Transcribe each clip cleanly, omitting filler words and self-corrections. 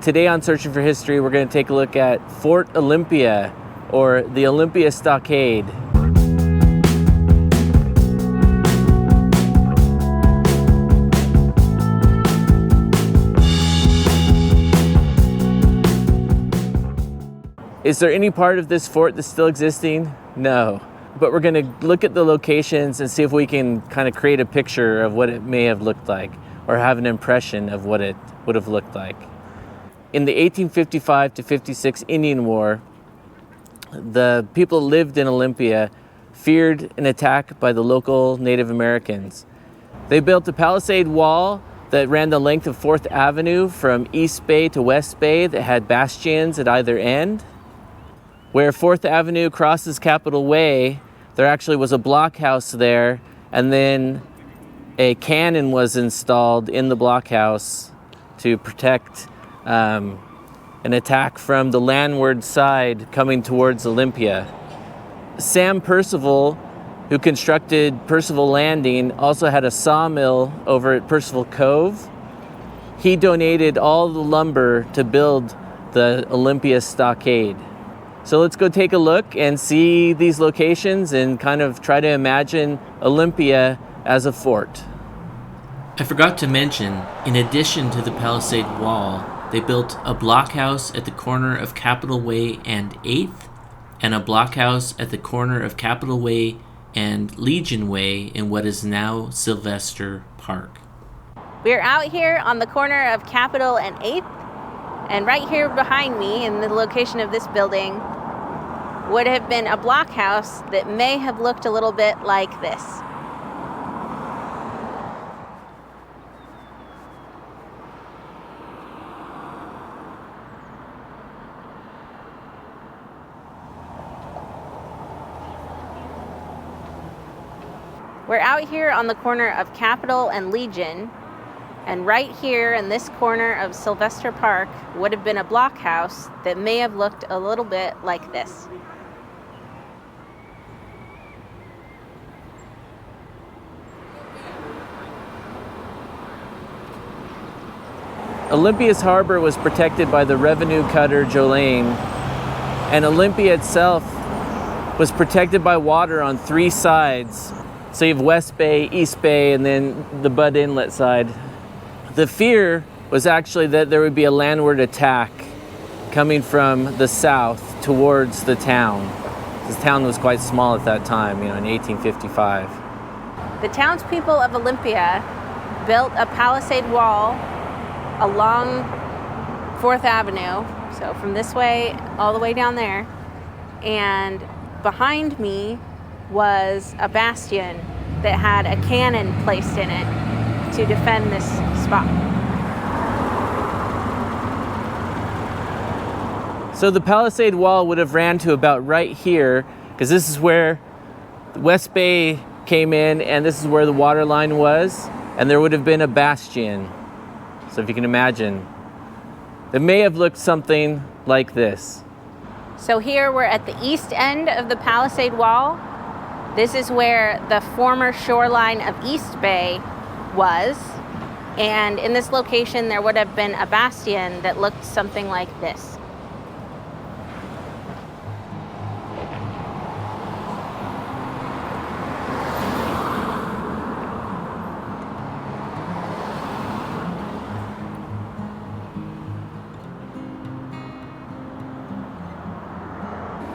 Today on Searching for History, we're going to take a look at Fort Olympia, or the Olympia Stockade. Is there any part of this fort that's still existing? No. But we're going to look at the locations and see if we can kind of create a picture of what it may have looked like, or have an impression of what it would have looked like. In the 1855 to 56 Indian War, the people who lived in Olympia feared an attack by the local Native Americans. They built a palisade wall that ran the length of 4th Avenue from East Bay to West Bay that had bastions at either end. Where 4th Avenue crosses Capitol Way, there actually was a blockhouse there, and then a cannon was installed in the blockhouse to protect an attack from the landward side coming towards Olympia. Sam Percival, who constructed Percival Landing, also had a sawmill over at Percival Cove. He donated all the lumber to build the Olympia Stockade. So let's go take a look and see these locations and kind of try to imagine Olympia as a fort. I forgot to mention, in addition to the palisade wall, they built a blockhouse at the corner of Capitol Way and 8th, and a blockhouse at the corner of Capitol Way and Legion Way in what is now Sylvester Park. We're out here on the corner of Capitol and 8th, and right here behind me in the location of this building would have been a blockhouse that may have looked a little bit like this. We're out here on the corner of Capitol and Legion, and right here in this corner of Sylvester Park would have been a blockhouse that may have looked a little bit like this. Olympia's harbor was protected by the revenue cutter Jolene, and Olympia itself was protected by water on 3 sides. So you have West Bay, East Bay, and then the Bud Inlet side. The fear was actually that there would be a landward attack coming from the south towards the town. This town was quite small at that time, in 1855. The townspeople of Olympia built a palisade wall along 4th Avenue, so from this way all the way down there, and behind me was a bastion that had a cannon placed in it to defend this spot. So the palisade wall would have ran to about right here, because this is where West Bay came in and this is where the water line was, and there would have been a bastion. So if you can imagine, it may have looked something like this. So here we're at the east end of the palisade wall. This is where the former shoreline of East Bay was. And in this location, there would have been a bastion that looked something like this.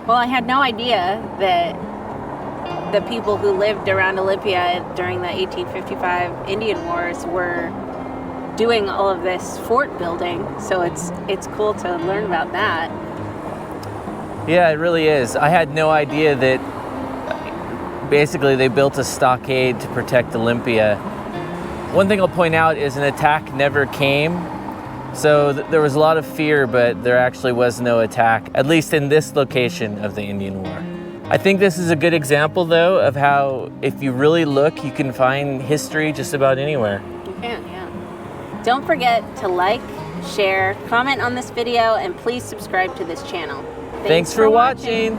Well, I had no idea that the people who lived around Olympia during the 1855 Indian Wars were doing all of this fort building, so it's cool to learn about that. Yeah, it really is. I had no idea that basically they built a stockade to protect Olympia. One thing I'll point out is an attack never came. So there was a lot of fear, but there actually was no attack, at least in this location of the Indian War. I think this is a good example, though, of how if you really look, you can find history just about anywhere. You can, yeah. Don't forget to like, share, comment on this video, and please subscribe to this channel. Thanks for watching.